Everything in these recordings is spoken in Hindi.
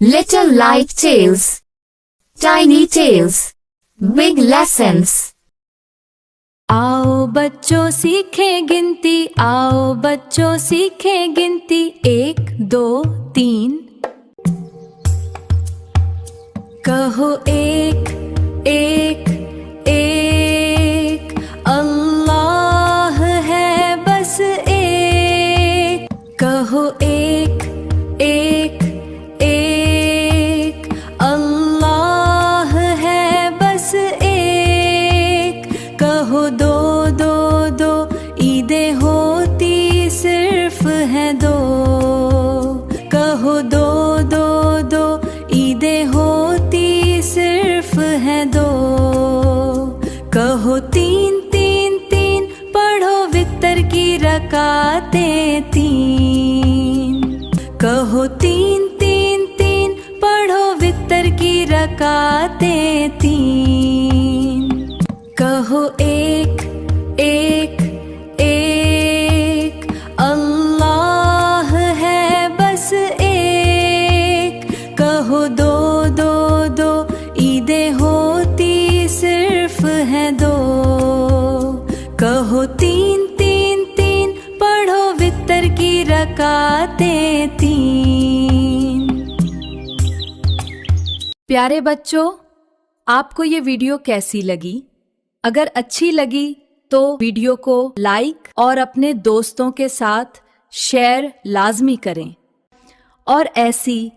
Little light tales, tiny tales, big lessons. आओ बच्चों सीखें गिनती, आओ बच्चों सीखें गिनती। 1 2 3 कहो एक एक एक, अल्लाह है बस एक। कहो एक एक एक, अल्लाह है बस एक। कहो दो दो दो, ईदें होती सिर्फ हैं दो। कहो दो दो दो, ईदें होती सिर्फ हैं दो। कहो तीन तीन तीन, पढ़ो वितर की रकातें तीन। कहो तीन तीन तीन, पढ़ो वितर की रकातें तीन। कहो एक एक एक, अल्लाह है बस एक। कहो दो दो दो, ईदें होती सिर्फ हैं दो। कहो तीन तीन तीन, पढ़ो वितर की रकातें तीन। प्यारे बच्चों, आपको ये वीडियो कैसी लगी? अगर अच्छी लगी तो वीडियो को लाइक और अपने दोस्तों के साथ शेयर लाजमी करें। और ऐसी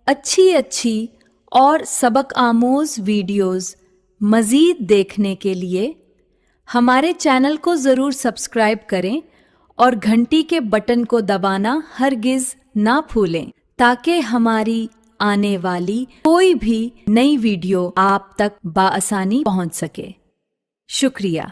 अच्छी अच्छी और सबक आमोज वीडियोस मज़ीद देखने के लिए हमारे चैनल को ज़रूर सब्सक्राइब करें और घंटी के बटन को दबाना हरगिज़ ना भूलें, ताकि हमारी आने वाली कोई भी नई वीडियो आप तक बाआसानी पहुंच सके। शुक्रिया।